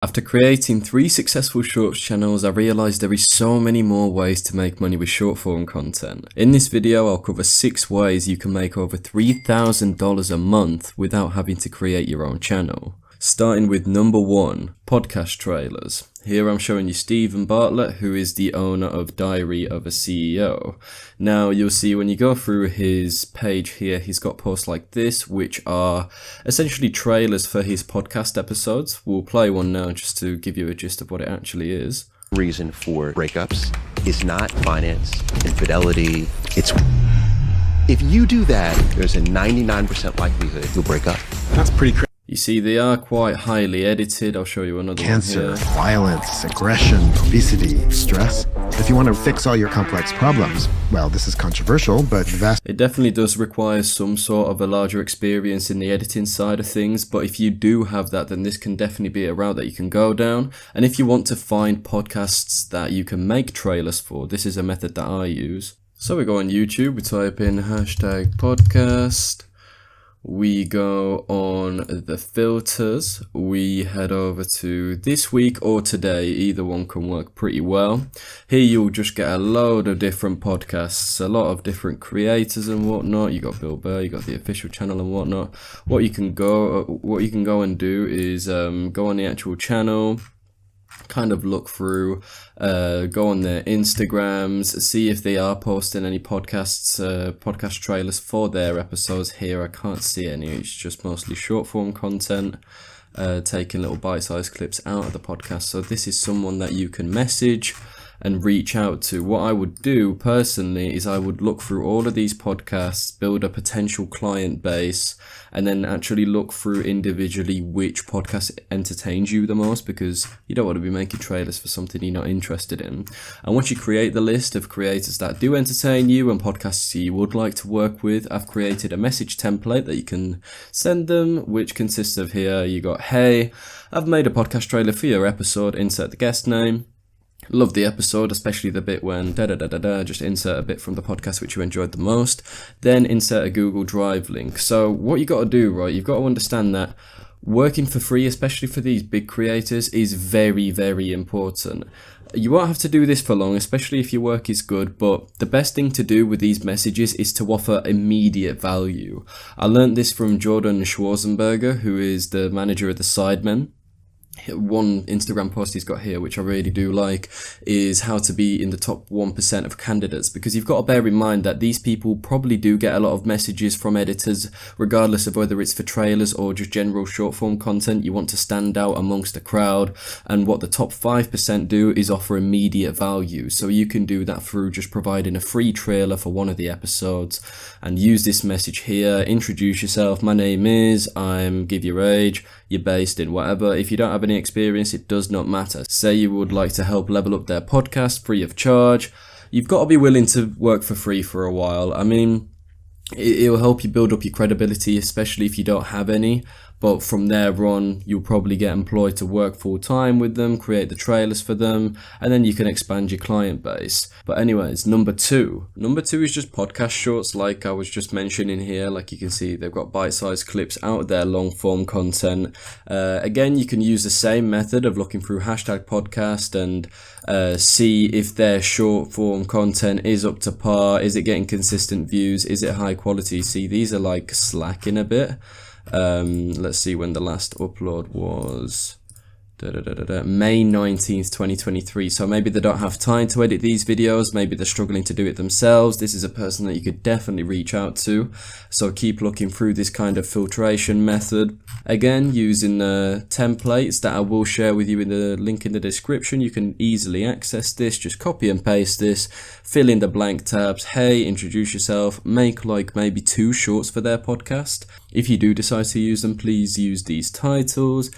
After creating 3 successful shorts channels, I realised there is so many more ways to make money with short form content. In this video, I'll cover 6 ways you can make over $3,000 a month without having to create your own channel. Starting with number 1, podcast trailers. Here I'm showing you Stephen Bartlett, who is the owner of Diary of a CEO. Now you'll see when you go through his page here, he's got posts like this, which are essentially trailers for his podcast episodes. We'll play one now just to give you a gist of what it actually is. Reason for breakups is not finance, infidelity. It's if you do that, there's a 99% likelihood you'll break up. That's pretty crazy. You see, they are quite highly edited. I'll show you another Cancer, one here. violence, aggression, obesity, stress. If you want to fix all your complex problems, well, this is controversial, but It definitely does require some sort of a larger experience in the editing side of things, but if you do have that, then this can definitely be a route that you can go down. And if you want to find podcasts that you can make trailers for, this is a method that I use. So we go on YouTube, we type in #podcast. We go on the filters, we head over to this week or today, either one can work pretty well. Here you'll just get a load of different podcasts, a lot of different creators and whatnot. You got Bill Burr, you got the official channel and whatnot. What you can go and do is go on the actual channel, kind of look through, go on their Instagrams, see if they are posting any podcast trailers for their episodes. Here I can't see any, it's just mostly short form content, taking little bite-sized clips out of the podcast. So this is someone that you can message and reach out to. What I would do personally is I would look through all of these podcasts, build a potential client base, and then actually look through individually which podcast entertains you the most, because you don't want to be making trailers for something you're not interested in. And once you create the list of creators that do entertain you and podcasts you would like to work with, I've created a message template that you can send them, which consists of here, you got, hey, I've made a podcast trailer for your episode, insert the guest name. Love the episode, especially the bit when just insert a bit from the podcast which you enjoyed the most, then insert a Google Drive link. So what you got to do, right, you've got to understand that working for free, especially for these big creators, is very, very important. You won't have to do this for long, especially if your work is good, but the best thing to do with these messages is to offer immediate value. I learned this from Jordan Schwarzenberger, who is the manager of the Sidemen. One Instagram post he's got here, which I really do like, is how to be in the top 1% of candidates, because you've got to bear in mind that these people probably do get a lot of messages from editors, regardless of whether it's for trailers or just general short form content. You want to stand out amongst the crowd, and what the top 5% do is offer immediate value. So you can do that through just providing a free trailer for one of the episodes and use this message here. Introduce yourself, my name is, give your age, you're based in whatever. If you don't have any experience, it does not matter. Say you would like to help level up their podcast free of charge. You've got to be willing to work for free for a while. I mean, it'll help you build up your credibility, especially if you don't have any. But from there on, you'll probably get employed to work full time with them, create the trailers for them, and then you can expand your client base. But anyways, number 2 is just podcast shorts, like I was just mentioning here. Like you can see, they've got bite-sized clips out of their long form content. Again, you can use the same method of looking through #podcast and see if their short form content is up to par. Is it getting consistent views? Is it high quality? See, these are like slacking a bit. Let's see when the last upload was. May 19th, 2023. So maybe they don't have time to edit these videos. Maybe they're struggling to do it themselves. This is a person that you could definitely reach out to. So keep looking through this kind of filtration method. Again, using the templates that I will share with you in the link in the description. You can easily access this. Just copy and paste this. Fill in the blank tabs. Hey, introduce yourself. Make like maybe 2 shorts for their podcast. If you do decide to use them, please use these titles.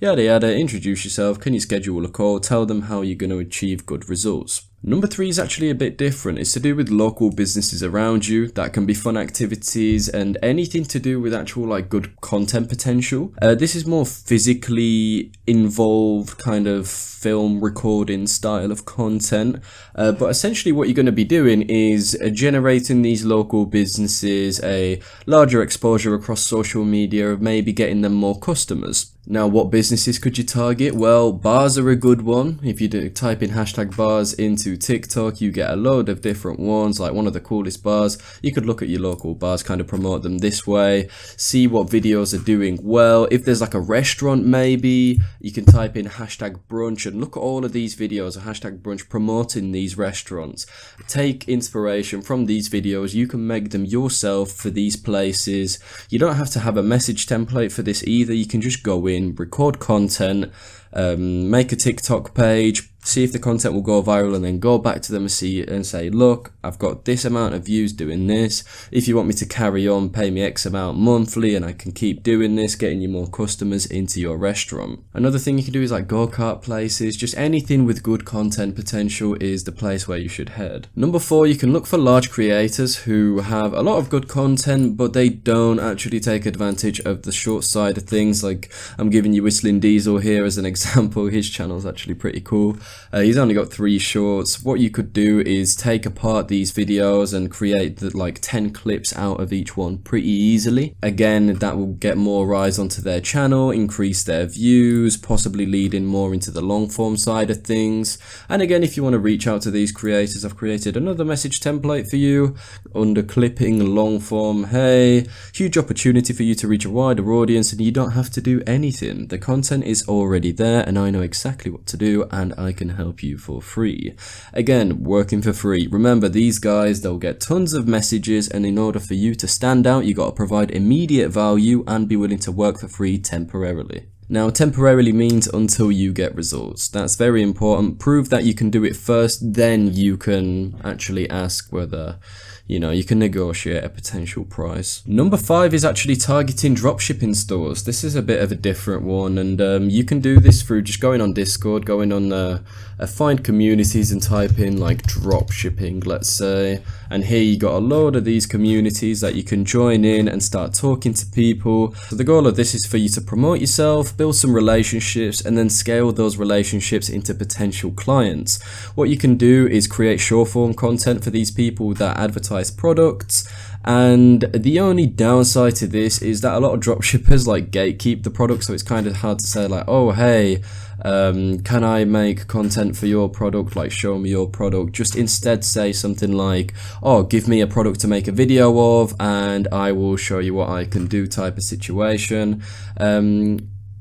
Yada yada, introduce yourself, can you schedule a call, tell them how you're going to achieve good results. Number 3 is actually a bit different. It's to do with local businesses around you. That can be fun activities and anything to do with actual like good content potential. This is more physically involved kind of film recording style of content. But essentially what you're going to be doing is generating these local businesses a larger exposure across social media, of maybe getting them more customers. Now, what businesses could you target? Well, bars are a good one. If you do type in hashtag bars into TikTok, you get a load of different ones, like one of the coolest bars. You could look at your local bars, kind of promote them this way, see what videos are doing well. If there's like a restaurant, maybe you can type in hashtag brunch and look at all of these videos of hashtag brunch promoting these restaurants. Take inspiration from these videos. You can make them yourself for these places. You don't have to have a message template for this either. You can just go in, record content, make a TikTok page, see if the content will go viral, and then go back to them and say, look, I've got this amount of views doing this. If you want me to carry on, pay me X amount monthly and I can keep doing this, getting you more customers into your restaurant. Another thing you can do is like go-kart places. Just anything with good content potential is the place where you should head. Number 4, you can look for large creators who have a lot of good content, but they don't actually take advantage of the short side of things. Like, I'm giving you Whistling Diesel here as an example. His channel's actually pretty cool. He's only got 3 shorts. What you could do is take apart these videos and create like 10 clips out of each one pretty easily. Again, that will get more eyes onto their channel, increase their views, possibly leading more into the long form side of things. And again, if you want to reach out to these creators, I've created another message template for you under clipping long form. Hey, huge opportunity for you to reach a wider audience, and you don't have to do anything. The content is already there and I know exactly what to do, and I can help you for free. Again, working for free. Remember, these guys, they'll get tons of messages, and in order for you to stand out, you got to provide immediate value and be willing to work for free temporarily. Now, temporarily means until you get results. That's very important. Prove that you can do it first, then you can actually ask whether, you can negotiate a potential price. Number 5 is actually targeting dropshipping stores. This is a bit of a different one, and you can do this through just going on Discord, going on find communities and type in like dropshipping, let's say. And here you got a load of these communities that you can join in and start talking to people. So the goal of this is for you to promote yourself, build some relationships, and then scale those relationships into potential clients. What you can do is create short form content for these people that advertise products. And the only downside to this is that a lot of dropshippers like gatekeep the product, so it's kind of hard to say like, oh hey, can I make content for your product, like show me your product. Just instead say something like, oh, give me a product to make a video of and I will show you what I can do type of situation.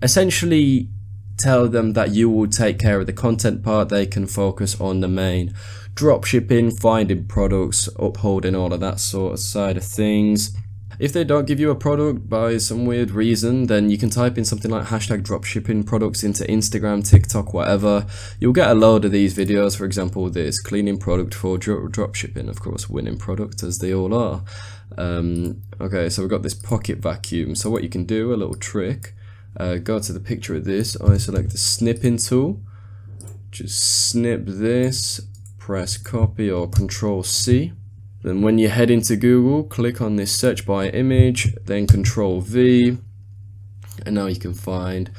Essentially tell them that you will take care of the content part, they can focus on the main dropshipping, finding products, upholding all of that sort of side of things. If they don't give you a product by some weird reason, then you can type in something like hashtag dropshipping products into Instagram, TikTok, whatever. You'll get a load of these videos. For example, this cleaning product for dropshipping, of course, winning product as they all are. Okay, so we've got this pocket vacuum. So what you can do, a little trick, go to the picture of this. I select the snipping tool, just snip this, press copy or Control C. Then when you head into Google, click on this search by image, then Control V, and now you can find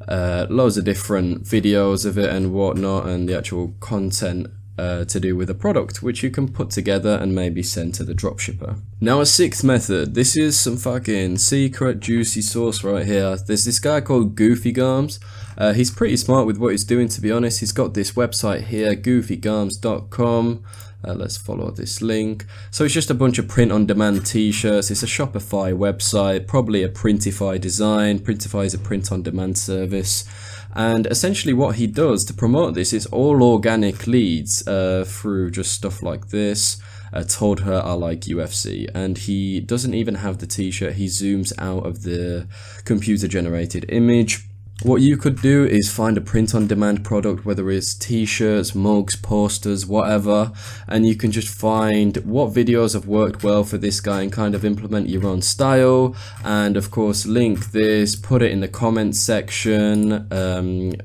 loads of different videos of it and whatnot, and the actual content to do with a product, which you can put together and maybe send to the dropshipper. Now, a 6th method. This is some fucking secret juicy sauce right here. There's this guy called Goofy Garms. He's pretty smart with what he's doing, to be honest. He's got this website here, goofygarms.com. Let's follow this link. So it's just a bunch of print-on-demand t-shirts. It's a Shopify website, probably a Printify design. Printify is a print-on-demand service. And essentially what he does to promote this is all organic leads through just stuff like this. Told her I like UFC, and he doesn't even have the t-shirt. He zooms out of the computer-generated image. What you could do is find a print-on-demand product, whether it's t-shirts, mugs, posters, whatever, and you can just find what videos have worked well for this guy and kind of implement your own style, and of course link this, put it in the comments section,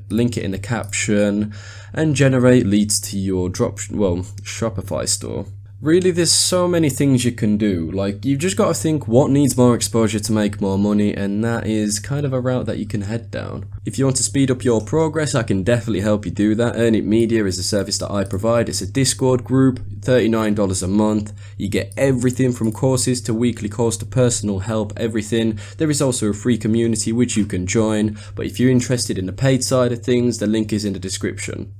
link it in the caption, and generate leads to your Shopify store. Really, there's so many things you can do. Like, you've just got to think what needs more exposure to make more money, and that is kind of a route that you can head down. If you want to speed up your progress, I can definitely help you do that. Earn It Media is a service that I provide. It's a Discord group, $39 a month. You get everything from courses to weekly calls to personal help, everything. There is also a free community which you can join, but if you're interested in the paid side of things, the link is in the description.